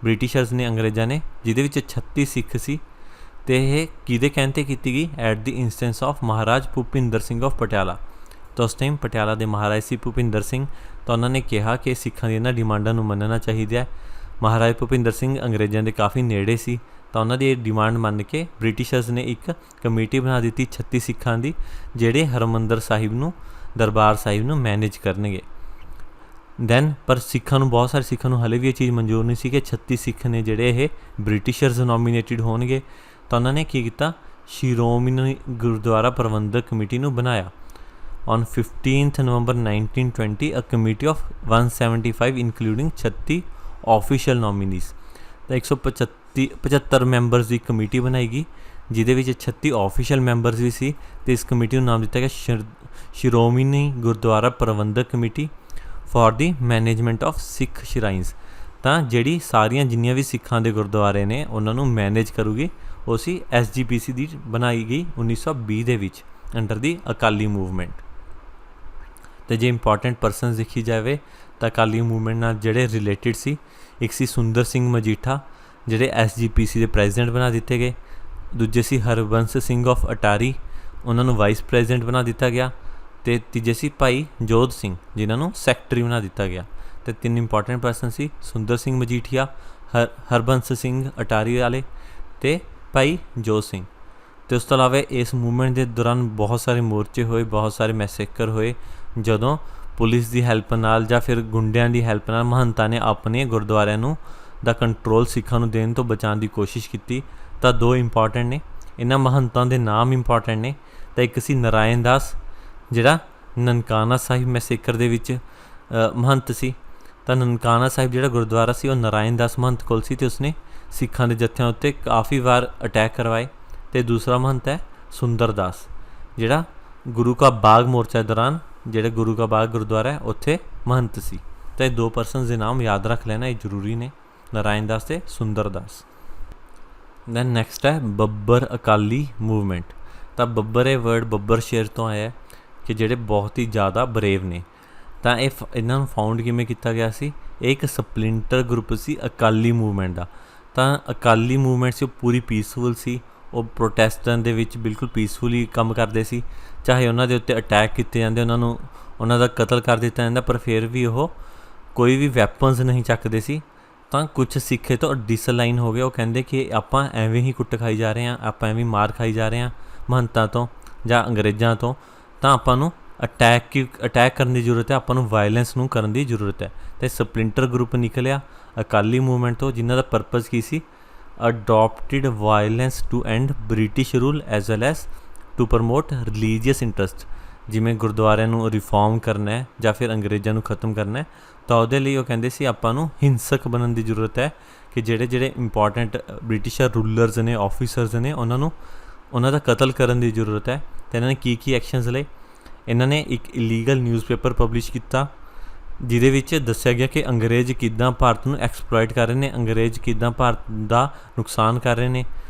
ਬ੍ਰਿਟਿਸ਼ਰਸ ਨੇ, ਅੰਗਰੇਜ਼ਾਂ ਨੇ, ਜਿਹਦੇ ਵਿੱਚ 36 ਸਿੱਖ ਸੀ। ਅਤੇ ਇਹ ਕਿਹਦੇ ਕਹਿਣ 'ਤੇ ਕੀਤੀ ਗਈ, at the instance of Maharaj Bhupinder Singh of Patiala. ਤਾਂ ਉਸ ਟਾਈਮ ਪਟਿਆਲਾ ਦੇ ਮਹਾਰਾਜ ਸੀ ਭੁਪਿੰਦਰ ਸਿੰਘ। ਤਾਂ ਉਹਨਾਂ ਨੇ ਕਿਹਾ ਕਿ ਸਿੱਖਾਂ ਦੀਆਂ ਇਹਨਾਂ ਡਿਮਾਂਡਾਂ ਨੂੰ ਮੰਨਣਾ ਚਾਹੀਦਾ ਹੈ। ਮਹਾਰਾਜ ਭੁਪਿੰਦਰ ਸਿੰਘ ਅੰਗਰੇਜ਼ਾਂ ਦੇ ਕਾਫੀ ਨੇੜੇ ਸੀ, ਤਾਂ ਉਹਨਾਂ ਦੀ ਇਹ ਡਿਮਾਂਡ ਮੰਨ ਕੇ ਬ੍ਰਿਟਿਸ਼ਰਸ ਨੇ ਇੱਕ ਕਮੇਟੀ ਬਣਾ ਦਿੱਤੀ 36 ਸਿੱਖਾਂ ਦੀ, ਜਿਹੜੇ ਹਰਿਮੰਦਰ ਸਾਹਿਬ ਨੂੰ, ਦਰਬਾਰ ਸਾਹਿਬ ਨੂੰ ਮੈਨੇਜ ਕਰਨਗੇ। ਦੈਨ ਪਰ ਸਿੱਖਾਂ ਨੂੰ, ਬਹੁਤ ਸਾਰੇ ਸਿੱਖਾਂ ਨੂੰ ਹਾਲੇ ਵੀ ਇਹ ਚੀਜ਼ ਮਨਜ਼ੂਰ ਨਹੀਂ ਸੀ ਕਿ 36 ਸਿੱਖ ਨੇ ਜਿਹੜੇ ਇਹ ਬ੍ਰਿਟਿਸ਼ਰਸ ਨੋਮੀਨੇਟਿਡ ਹੋਣਗੇ। ਤਾਂ ਉਹਨਾਂ ਨੇ ਕੀ ਕੀਤਾ, ਸ਼੍ਰੋਮਣੀ ਗੁਰਦੁਆਰਾ ਪ੍ਰਬੰਧਕ ਕਮੇਟੀ ਨੂੰ ਬਣਾਇਆ। On 15 November 1920 a committee of 175 including 36 official nominees. ਤਾਂ 175 ਮੈਂਬਰਸ ਦੀ ਕਮੇਟੀ ਬਣਾਈ ਗਈ, ਜਿਹਦੇ ਵਿੱਚ 36 ਆਫੀਸ਼ੀਅਲ ਮੈਂਬਰਸ ਵੀ ਸੀ। ਅਤੇ ਇਸ ਕਮੇਟੀ ਨੂੰ ਨਾਮ ਦਿੱਤਾ ਗਿਆ Shiromani Gurdwara Prabandhak committee for the management of Sikh shrines. ਤਾਂ ਜਿਹੜੀ ਸਾਰੀਆਂ ਜਿੰਨੀਆਂ ਵੀ ਸਿੱਖਾਂ ਦੇ ਗੁਰਦੁਆਰੇ ਨੇ ਉਹਨਾਂ ਨੂੰ ਮੈਨੇਜ ਕਰੂਗੀ, ਉਹ ਸੀ SGPC ਦੀ ਬਣਾਈ ਗਈ 1920 ਦੇ ਵਿੱਚ ਅੰਡਰ ਦੀ ਅਕਾਲੀ ਮੂਵਮੈਂਟ। ਅਤੇ ਜੇ ਇੰਪੋਰਟੈਂਟ ਪਰਸਨਸ ਦੇਖੀ ਜਾਵੇ ਤਾਂ ਅਕਾਲੀ ਮੂਵਮੈਂਟ ਨਾਲ ਜਿਹੜੇ ਰਿਲੇਟਿਡ ਸੀ, ਇੱਕ ਸੀ ਸੁੰਦਰ ਸਿੰਘ ਮਜੀਠਾ, ਜਿਹੜੇ SGPC ਦੇ ਪ੍ਰੈਜ਼ੀਡੈਂਟ ਬਣਾ ਦਿੱਤੇ ਗਏ। ਦੂਜੇ ਸੀ ਹਰਬੰਸ ਸਿੰਘ ਆਫ ਅਟਾਰੀ, ਉਹਨਾਂ ਨੂੰ ਵਾਈਸ ਪ੍ਰੈਜ਼ੀਡੈਂਟ ਬਣਾ ਦਿੱਤਾ ਗਿਆ। ਅਤੇ ਤੀਜੇ ਸੀ ਭਾਈ ਜੋਧ ਸਿੰਘ, ਜਿਨ੍ਹਾਂ ਨੂੰ ਸੈਕਟਰੀ ਬਣਾ ਦਿੱਤਾ ਗਿਆ। ਅਤੇ 3 ਇੰਪੋਰਟੈਂਟ ਪਰਸਨ ਸੀ, ਸੁੰਦਰ ਸਿੰਘ ਮਜੀਠੀਆ, ਹਰਬੰਸ ਸਿੰਘ ਅਟਾਰੀ ਵਾਲੇ, ਅਤੇ ਭਾਈ ਜੋਧ ਸਿੰਘ। ਅਤੇ ਉਸ ਤੋਂ ਇਲਾਵਾ ਇਸ ਮੂਵਮੈਂਟ ਦੇ ਦੌਰਾਨ ਬਹੁਤ ਸਾਰੇ ਮੋਰਚੇ ਹੋਏ, ਬਹੁਤ ਸਾਰੇ ਮੈਸੇਕਰ ਹੋਏ, ਜਦੋਂ ਪੁਲਿਸ ਦੀ ਹੈਲਪ ਨਾਲ ਜਾਂ ਫਿਰ ਗੁੰਡਿਆਂ ਦੀ ਹੈਲਪ ਨਾਲ ਮਹੰਤਾਂ ਨੇ ਆਪਣੇ ਗੁਰਦੁਆਰਿਆਂ ਨੂੰ ਦਾ ਕੰਟਰੋਲ ਸਿੱਖਾਂ ਨੂੰ ਦੇਣ ਤੋਂ ਬਚਾਉਣ ਦੀ ਕੋਸ਼ਿਸ਼ ਕੀਤੀ। ਤਾਂ 2 ਇੰਪੋਰਟੈਂਟ ਨੇ, ਇਹਨਾਂ ਮਹੰਤਾਂ ਦੇ ਨਾਮ ਇੰਪੋਰਟੈਂਟ ਨੇ। ਤਾਂ ਇੱਕ ਸੀ ਨਾਰਾਇਣ ਦਾਸ, ਜਿਹੜਾ ਨਨਕਾਣਾ ਸਾਹਿਬ ਮੈਸੇਕਰ ਦੇ ਵਿੱਚ ਮਹੰਤ ਸੀ। ਤਾਂ ਨਨਕਾਣਾ ਸਾਹਿਬ ਜਿਹੜਾ ਗੁਰਦੁਆਰਾ ਸੀ ਉਹ ਨਾਰਾਇਣ ਦਾਸ ਮਹੰਤ ਕੋਲ ਸੀ, ਅਤੇ ਉਸਨੇ ਸਿੱਖਾਂ ਦੇ ਜੱਥਿਆਂ ਉੱਤੇ ਕਾਫੀ ਵਾਰ ਅਟੈਕ ਕਰਵਾਏ। ਅਤੇ ਦੂਸਰਾ ਮਹੰਤ ਹੈ ਸੁੰਦਰ ਦਾਸ, ਜਿਹੜਾ ਗੁਰੂ ਕਾ ਬਾਗ ਮੋਰਚਾ ਦੌਰਾਨ, ਜਿਹੜਾ ਗੁਰੂ ਕਾ ਬਾਗ ਗੁਰਦੁਆਰਾ ਹੈ ਉੱਥੇ ਮਹੰਤ ਸੀ। ਤਾਂ ਇਹ 2 ਪਰਸਨਸ ਦੇ ਨਾਮ ਯਾਦ ਰੱਖ ਲੈਣਾ, ਇਹ ਜ਼ਰੂਰੀ ਨੇ, ਨਾਰਾਇਣ ਦਾਸ ਅਤੇ ਸੁੰਦਰ ਦਾਸ। ਦੈਨ ਨੈਕਸਟ ਹੈ ਬੱਬਰ ਅਕਾਲੀ ਮੂਵਮੈਂਟ। ਤਾਂ ਬੱਬਰ ਇਹ ਵਰਡ ਬੱਬਰ ਸ਼ੇਰ ਤੋਂ ਆਇਆ ਕਿ ਜਿਹੜੇ ਬਹੁਤ ਹੀ ਜ਼ਿਆਦਾ ਬਰੇਵ ਨੇ। ਤਾਂ ਇਹਨਾਂ ਨੂੰ ਫਾਊਂਡ ਕਿਵੇਂ ਕੀਤਾ ਗਿਆ ਸੀ, ਇਹ ਇੱਕ ਸਪਲਿੰਟਰ ਗਰੁੱਪ ਸੀ ਅਕਾਲੀ ਮੂਵਮੈਂਟ ਦਾ। ਤਾਂ ਅਕਾਲੀ ਮੂਵਮੈਂਟ ਸੀ ਉਹ ਪੂਰੀ ਪੀਸਫੁਲ ਸੀ, ਉਹ ਪ੍ਰੋਟੈਸਟਾਂ ਦੇ ਵਿੱਚ ਬਿਲਕੁਲ ਪੀਸਫੁਲੀ ਕੰਮ ਕਰਦੇ ਸੀ। ਚਾਹੇ ਉਹਨਾਂ ਦੇ ਉੱਤੇ ਅਟੈਕ ਕੀਤੇ ਜਾਂਦੇ, ਉਹਨਾਂ ਦਾ ਕਤਲ ਕਰ ਦਿੱਤਾ ਜਾਂਦਾ, ਪਰ ਫਿਰ ਵੀ ਉਹ ਕੋਈ ਵੀ ਵੈਪਨਸ ਨਹੀਂ ਚੱਕਦੇ ਸੀ। ਤਾਂ ਕੁਛ ਸਿੱਖੇ ਤੋਂ ਡਿਸਲਾਈਨ ਹੋ ਗਏ, ਉਹ ਕਹਿੰਦੇ ਕਿ ਆਪਾਂ ਐਵੇਂ ਹੀ ਕੁੱਟ ਖਾਈ ਜਾ ਰਹੇ ਹਾਂ, ਆਪਾਂ ਐਵੇਂ ਮਾਰ ਖਾਈ ਜਾ ਰਹੇ ਹਾਂ ਮਹੰਤਾਂ ਤੋਂ ਜਾਂ ਅੰਗਰੇਜ਼ਾਂ ਤੋਂ। ਤਾਂ ਆਪਾਂ ਨੂੰ ਅਟੈਕ ਕਰਨ ਦੀ ਜ਼ਰੂਰਤ ਹੈ, ਆਪਾਂ ਨੂੰ ਵਾਇਲੈਂਸ ਨੂੰ ਕਰਨ ਦੀ ਜ਼ਰੂਰਤ ਹੈ। ਅਤੇ ਸਪਲਿੰਟਰ ਗਰੁੱਪ ਨਿਕਲਿਆ ਅਕਾਲੀ ਮੂਵਮੈਂਟ ਤੋਂ, ਜਿਨ੍ਹਾਂ ਦਾ ਪਰਪਸ ਕੀ ਸੀ, adopted violence to end British rule as well as to promote religious interest. ਜਿਵੇਂ ਗੁਰਦੁਆਰਿਆਂ ਨੂੰ ਰਿਫੋਰਮ ਕਰਨਾ ਹੈ ਜਾਂ ਫਿਰ ਅੰਗਰੇਜ਼ਾਂ ਨੂੰ ਖਤਮ ਕਰਨਾ ਹੈ, ਤਾਂ ਉਹਦੇ ਲਈ ਉਹ ਕਹਿੰਦੇ ਸੀ ਆਪਾਂ ਨੂੰ ਹਿੰਸਕ ਬਣਨ ਦੀ ਜ਼ਰੂਰਤ ਹੈ ਕਿ ਜਿਹੜੇ ਇੰਪੋਰਟੈਂਟ ਬ੍ਰਿਟਿਸ਼ਰ ਰੂਲਰਸ ਨੇ, ਆਫੀਸਰਸ ਨੇ, ਉਹਨਾਂ ਦਾ ਕਤਲ ਕਰਨ ਦੀ ਜ਼ਰੂਰਤ ਹੈ। ਅਤੇ ਇਹਨਾਂ ਨੇ ਕੀ ਐਕਸ਼ਨਸ ਲਏ? ਇਹਨਾਂ ਨੇ ਇੱਕ ਇਲੀਗਲ ਨਿਊਜ਼ਪੇਪਰ ਪਬਲਿਸ਼ ਕੀਤਾ ਜਿਹਦੇ ਵਿੱਚ ਦੱਸਿਆ ਗਿਆ ਕਿ ਅੰਗਰੇਜ਼ ਕਿੱਦਾਂ ਭਾਰਤ ਨੂੰ ਐਕਸਪਲੋਇਟ ਕਰ ਰਹੇ ਨੇ, ਅੰਗਰੇਜ਼ ਕਿੱਦਾਂ ਭਾਰਤ ਦਾ ਨੁਕਸਾਨ ਕਰ ਰਹੇ ਨੇ।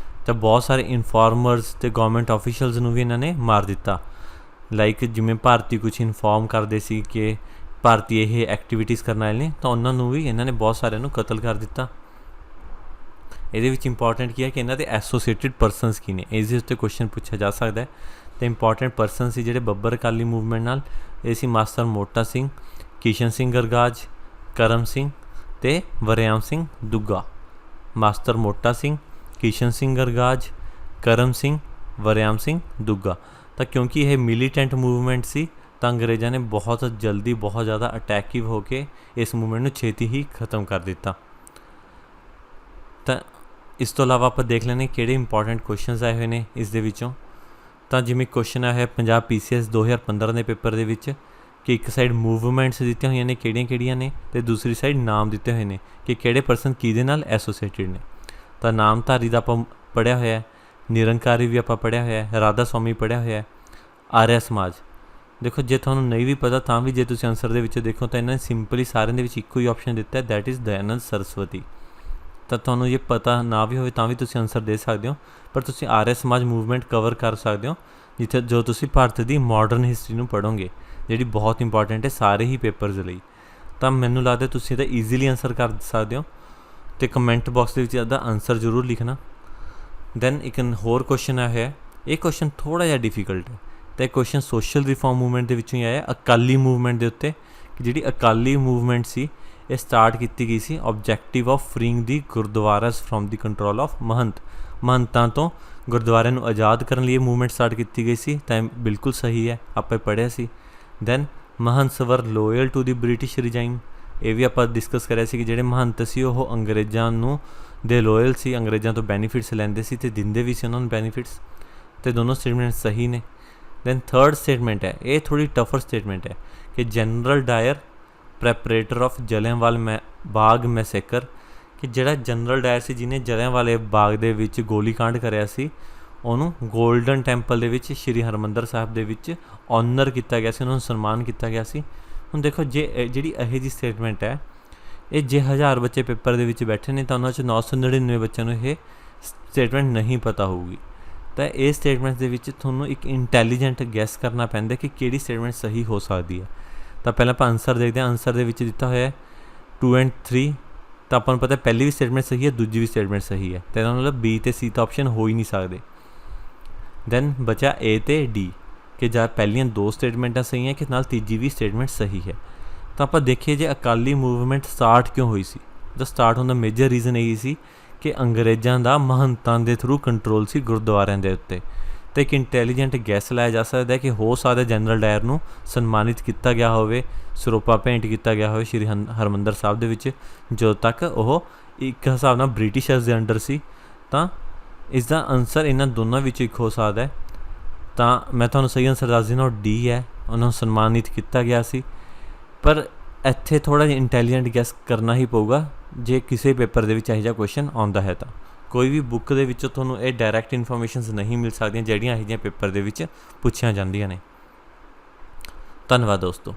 ਤਾਂ ਬਹੁਤ ਸਾਰੇ ਇਨਫੋਰਮਰਸ ਅਤੇ ਗੌਰਮੈਂਟ ਆਫੀਸ਼ੀਅਲਸ ਨੂੰ ਵੀ ਇਹਨਾਂ ਨੇ ਮਾਰ ਦਿੱਤਾ। ਲਾਈਕ ਜਿਵੇਂ ਭਾਰਤੀ ਕੁਛ ਇਨਫੋਰਮ ਕਰਦੇ ਸੀ ਕਿ ਭਾਰਤੀ ਇਹ ਐਕਟੀਵਿਟੀਜ਼ ਕਰਨ ਵਾਲੇ ਨੇ, ਤਾਂ ਉਹਨਾਂ ਨੂੰ ਵੀ ਇਹਨਾਂ ਨੇ ਬਹੁਤ ਸਾਰਿਆਂ ਨੂੰ ਕਤਲ ਕਰ ਦਿੱਤਾ। ਇਹਦੇ ਵਿੱਚ ਇੰਪੋਰਟੈਂਟ ਕੀ ਹੈ ਕਿ ਇਹਨਾਂ ਦੇ ਐਸੋਸੀਏਟਿਡ ਪਰਸਨਸ ਕੀ ਨੇ, ਇਸ ਦੇ ਉੱਤੇ ਕੁਐਸਚਨ ਪੁੱਛਿਆ ਜਾ ਸਕਦਾ ਹੈ। ਅਤੇ ਇੰਪੋਰਟੈਂਟ ਪਰਸਨ ਸੀ ਜਿਹੜੇ ਬੱਬਰ ਅਕਾਲੀ ਮੂਵਮੈਂਟ ਨਾਲ, ਇਹ ਸੀ ਮਾਸਟਰ ਮੋਟਾ ਸਿੰਘ, ਕਿਸ਼ਨ ਸਿੰਘ ਗਰਗਾਜ, ਕਰਮ ਸਿੰਘ ਅਤੇ ਵਰਿਆਮ ਸਿੰਘ ਦੁੱਗਾ। ਮਾਸਟਰ ਮੋਟਾ ਸਿੰਘ, ਕਿਸ਼ਨ ਸਿੰਘ ਗਰਗਾਜ, ਕਰਮ ਸਿੰਘ, ਵਰਿਆਮ ਸਿੰਘ ਦੁੱਗਾ। ਤਾਂ ਕਿਉਂਕਿ ਇਹ ਮਿਲੀਟੈਂਟ ਮੂਵਮੈਂਟ ਸੀ ਤਾਂ ਅੰਗਰੇਜ਼ਾਂ ਨੇ ਬਹੁਤ ਜਲਦੀ, ਬਹੁਤ ਜ਼ਿਆਦਾ ਅਟੈਕਿਵ ਹੋ ਕੇ ਇਸ ਮੂਵਮੈਂਟ ਨੂੰ ਛੇਤੀ ਹੀ ਖਤਮ ਕਰ ਦਿੱਤਾ। ਤਾਂ ਇਸ ਤੋਂ ਇਲਾਵਾ ਆਪਾਂ ਦੇਖ ਲੈਂਦੇ ਕਿਹੜੇ ਇੰਪੋਰਟੈਂਟ ਕੁਐਸਚਨਸ ਆਏ ਹੋਏ ਨੇ ਇਸ ਦੇ ਵਿੱਚੋਂ। ਤਾਂ ਜਿਵੇਂ ਕੁਐਸਚਨ ਆਇਆ ਹੈ ਪੰਜਾਬ PCS 2015 ਦੇ ਪੇਪਰ ਦੇ ਵਿੱਚ ਕਿ ਇੱਕ ਸਾਈਡ ਮੂਵਮੈਂਟਸ ਦਿੱਤੀਆਂ ਹੋਈਆਂ ਨੇ ਕਿਹੜੀਆਂ ਨੇ, ਅਤੇ ਦੂਸਰੀ ਸਾਈਡ ਨਾਮ ਦਿੱਤੇ ਹੋਏ ਨੇ ਕਿ ਕਿਹੜੇ ਪਰਸਨ ਕਿਹਦੇ ਨਾਲ ਐਸੋਸੀਏਟਿਡ ਨੇ। ਤਾਂ ਨਾਮਧਾਰੀ ਦਾ ਆਪਾਂ ਪੜ੍ਹਿਆ ਹੋਇਆ ਹੈ, ਨਿਰੰਕਾਰੀ ਵੀ ਆਪਾਂ ਪੜ੍ਹਿਆ ਹੋਇਆ ਹੈ, ਰਾਧਾ ਸਵਾਮੀ ਪੜ੍ਹਿਆ ਹੋਇਆ ਹੈ, ਆਰਿਆ ਸਮਾਜ। ਦੇਖੋ ਜੇ ਤੁਹਾਨੂੰ ਨਹੀਂ ਵੀ ਪਤਾ ਤਾਂ ਵੀ ਜੇ ਤੁਸੀਂ ਆਨਸਰ ਦੇ ਵਿੱਚ ਦੇਖੋ ਤਾਂ ਇਹਨਾਂ ਨੇ ਸਿੰਪਲੀ ਸਾਰਿਆਂ ਦੇ ਵਿੱਚ ਇੱਕੋ ਹੀ ਆਪਸ਼ਨ ਦਿੱਤਾ ਹੈ, ਦੈਟ ਇਜ਼ ਦਇਆਨੰਦ ਸਰਸਵਤੀ। ਤਾਂ ਤੁਹਾਨੂੰ ਜੇ ਪਤਾ ਨਾ ਵੀ ਹੋਵੇ ਤਾਂ ਵੀ ਤੁਸੀਂ ਆਨਸਰ ਦੇ ਸਕਦੇ ਹੋ, ਪਰ ਤੁਸੀਂ ਆਰਿਆ ਸਮਾਜ ਮੂਵਮੈਂਟ ਕਵਰ ਕਰ ਸਕਦੇ ਹੋ ਜੋ ਤੁਸੀਂ ਭਾਰਤ ਦੀ ਮਾਡਰਨ ਹਿਸਟਰੀ ਨੂੰ ਪੜ੍ਹੋਗੇ, ਜਿਹੜੀ ਬਹੁਤ ਇੰਪੋਰਟੈਂਟ ਹੈ ਸਾਰੇ ਹੀ ਪੇਪਰਸ ਲਈ। ਤਾਂ ਮੈਨੂੰ ਲੱਗਦਾ ਤੁਸੀਂ ਇਹਦਾ ਈਜ਼ੀਲੀ ਆਨਸਰ ਕਰ ਸਕਦੇ ਹੋ, ਅਤੇ ਕਮੈਂਟ ਬਾਕਸ ਦੇ ਵਿੱਚ ਇਹਦਾ ਆਨਸਰ ਜ਼ਰੂਰ ਲਿਖਣਾ। ਦੈਨ ਇੱਕ ਹੋਰ ਕੁਐਸਚਨ ਆਇਆ ਹੈ, ਇਹ ਕੁਐਸਚਨ ਥੋੜ੍ਹਾ ਜਿਹਾ ਡਿਫੀਕਲਟ ਹੈ, ਅਤੇ ਇਹ ਕੁਐਸਚਨ ਸੋਸ਼ਲ ਰਿਫੋਰਮ ਮੂਵਮੈਂਟ ਦੇ ਵਿੱਚੋਂ ਹੀ ਆਇਆ, ਅਕਾਲੀ ਮੂਵਮੈਂਟ ਦੇ ਉੱਤੇ ਕਿ ਜਿਹੜੀ ਅਕਾਲੀ ਮੂਵਮੈਂਟ ਸੀ ਇਹ ਸਟਾਰਟ ਕੀਤੀ ਗਈ ਸੀ objective of freeing the gurdwaras from the control of ਮਹੰਤਾਂ ਤੋਂ ਗੁਰਦੁਆਰਿਆਂ ਨੂੰ ਆਜ਼ਾਦ ਕਰਨ ਲਈ ਇਹ ਮੂਵਮੈਂਟ ਸਟਾਰਟ ਕੀਤੀ ਗਈ ਸੀ। ਤਾਂ ਬਿਲਕੁਲ ਸਹੀ ਹੈ, ਆਪਾਂ ਪੜ੍ਹਿਆ ਸੀ। ਦੈਨ ਮਹੰਤਸ ਵਰ ਲੋਇਲ ਟੂ ਦੀ ਬ੍ਰਿਟਿਸ਼ ਰਿਜਾਈਮ, ਇਹ ਵੀ ਆਪਾਂ ਡਿਸਕਸ ਕਰਿਆ ਸੀ ਕਿ ਜਿਹੜੇ ਮਹੰਤ ਸੀ ਉਹ ਅੰਗਰੇਜ਼ਾਂ ਨੂੰ ਦੇ ਲੋਇਲ ਸੀ, ਅੰਗਰੇਜ਼ਾਂ ਤੋਂ ਬੈਨੀਫਿਟਸ ਲੈਂਦੇ ਸੀ ਅਤੇ ਦਿੰਦੇ ਵੀ ਸੀ ਉਹਨਾਂ ਨੂੰ ਬੈਨੀਫਿਟਸ, ਅਤੇ ਦੋਨੋਂ ਸਟੇਟਮੈਂਟ ਸਹੀ ਨੇ। ਦੈਨ ਥਰਡ ਸਟੇਟਮੈਂਟ ਹੈ, ਇਹ ਥੋੜ੍ਹੀ ਟਫਰ ਸਟੇਟਮੈਂਟ ਹੈ ਕਿ general Dyer ਪ੍ਰੈਪਰੇਟਰ of Jallianwala Bagh ਮੈਸੇਕਰ, ਕਿ ਜਿਹੜਾ ਜਨਰਲ ਡਾਇਰ ਸੀ ਜਿਹਨੇ ਜਲਿਆਂਵਾਲੇ ਬਾਗ ਦੇ ਵਿੱਚ ਗੋਲੀ ਕਾਂਡ ਕਰਿਆ ਸੀ, ਉਹਨੂੰ ਗੋਲਡਨ ਟੈਂਪਲ ਦੇ ਵਿੱਚ ਸ਼੍ਰੀ ਹਰਿਮੰਦਰ ਸਾਹਿਬ ਦੇ ਵਿੱਚ ਔਨਰ ਕੀਤਾ ਗਿਆ ਸੀ, ਉਹਨਾਂ ਨੂੰ ਸਨਮਾਨ ਕੀਤਾ ਗਿਆ ਸੀ। ਹੁਣ ਦੇਖੋ ਜੇ ਜਿਹੜੀ ਇਹੋ ਜਿਹੀ ਸਟੇਟਮੈਂਟ ਹੈ, ਇਹ ਜੇ 1000 ਬੱਚੇ ਪੇਪਰ ਦੇ ਵਿੱਚ ਬੈਠੇ ਨੇ ਤਾਂ ਉਹਨਾਂ 'ਚ 999 ਬੱਚਿਆਂ ਨੂੰ ਇਹ ਸਟੇਟਮੈਂਟ ਨਹੀਂ ਪਤਾ ਹੋਊਗੀ। ਤਾਂ ਇਹ ਸਟੇਟਮੈਂਟ ਦੇ ਵਿੱਚ ਤੁਹਾਨੂੰ ਇੱਕ ਇੰਟੈਲੀਜੈਂਟ ਗੈਸ ਕਰਨਾ ਪੈਂਦਾ ਕਿ ਕਿਹੜੀ ਸਟੇਟਮੈਂਟ ਸਹੀ ਹੋ ਸਕਦੀ ਹੈ। ਤਾਂ ਪਹਿਲਾਂ ਆਪਾਂ ਆਨਸਰ ਦੇਖਦੇ ਹਾਂ। ਆਨਸਰ ਦੇ ਵਿੱਚ ਦਿੱਤਾ ਹੋਇਆ 2 and 3, ਤਾਂ ਆਪਾਂ ਨੂੰ ਪਤਾ ਪਹਿਲੀ ਵੀ ਸਟੇਟਮੈਂਟ ਸਹੀ ਹੈ, ਦੂਜੀ ਵੀ ਸਟੇਟਮੈਂਟ ਸਹੀ ਹੈ, ਤਾਂ ਇਹਦਾ ਮਤਲਬ B ਅਤੇ C ਤਾਂ ਆਪਸ਼ਨ ਹੋ ਹੀ ਨਹੀਂ ਸਕਦੇ। ਦੈਨ ਬਚਿਆ A ਅਤੇ D ਕਿ ਜਾਂ ਪਹਿਲੀਆਂ 2 ਸਟੇਟਮੈਂਟਾਂ ਸਹੀ ਹੈ ਕਿ ਨਾਲ ਤੀਜੀ ਵੀ ਸਟੇਟਮੈਂਟ ਸਹੀ ਹੈ। ਤਾਂ ਆਪਾਂ ਦੇਖੀਏ ਜੇ ਅਕਾਲੀ ਮੂਵਮੈਂਟ ਸਟਾਰਟ ਕਿਉਂ ਹੋਈ ਸੀ, ਤਾਂ ਸਟਾਰਟ ਹੋਣ ਦਾ ਮੇਜਰ ਰੀਜ਼ਨ ਇਹੀ ਸੀ ਕਿ ਅੰਗਰੇਜ਼ਾਂ ਦਾ ਮਹੰਤਾਂ ਦੇ ਥਰੂ ਕੰਟਰੋਲ ਸੀ ਗੁਰਦੁਆਰਿਆਂ ਦੇ ਉੱਤੇ। ਅਤੇ ਇੱਕ ਇੰਟੈਲੀਜੈਂਟ ਗੈਸ ਲਾਇਆ ਜਾ ਸਕਦਾ ਕਿ ਹੋ ਸਕਦਾ ਜਨਰਲ ਡਾਇਰ ਨੂੰ ਸਨਮਾਨਿਤ ਕੀਤਾ ਗਿਆ ਹੋਵੇ, ਸਰੋਪਾ ਭੇਂਟ ਕੀਤਾ ਗਿਆ ਹੋਵੇ ਸ਼੍ਰੀ ਹਰਿਮੰਦਰ ਸਾਹਿਬ ਦੇ ਵਿੱਚ, ਜਦੋਂ ਤੱਕ ਉਹ ਇੱਕ ਹਿਸਾਬ ਨਾਲ ਬ੍ਰਿਟਿਸ਼ਰਸ ਦੇ ਅੰਡਰ ਸੀ। ਤਾਂ ਇਸ ਦਾ ਆਨਸਰ ਇਹਨਾਂ ਦੋਨਾਂ ਵਿੱਚੋਂ ਇੱਕ ਹੋ ਸਕਦਾ ਹੈ। ਤਾਂ ਮੈਂ ਤੁਹਾਨੂੰ ਸਹੀ ਆਨਸਰ ਦੱਸ ਦਿੰਦਾ, ਉਹ D ਹੈ, ਉਹਨਾਂ ਨੂੰ ਸਨਮਾਨਿਤ ਕੀਤਾ ਗਿਆ ਸੀ। ਪਰ ਇੱਥੇ ਥੋੜ੍ਹਾ ਜਿਹਾ ਇੰਟੈਲੀਜੈਂਟ ਗੈਸ ਕਰਨਾ ਹੀ ਪਊਗਾ ਜੇ ਕਿਸੇ ਪੇਪਰ ਦੇ ਵਿੱਚ ਇਹੋ ਜਿਹਾ ਕੁਐਸਚਨ ਆਉਂਦਾ ਹੈ। ਤਾਂ ਕੋਈ ਵੀ ਬੁੱਕ ਦੇ ਵਿੱਚੋਂ ਤੁਹਾਨੂੰ ਇਹ ਡਾਇਰੈਕਟ ਇਨਫੋਰਮੇਸ਼ਨਸ ਨਹੀਂ ਮਿਲ ਸਕਦੀਆਂ ਜਿਹੜੀਆਂ ਇਹੋ ਜਿਹੀਆਂ ਪੇਪਰ ਦੇ ਵਿੱਚ ਪੁੱਛੀਆਂ ਜਾਂਦੀਆਂ ਨੇ। ਧੰਨਵਾਦ ਦੋਸਤੋ।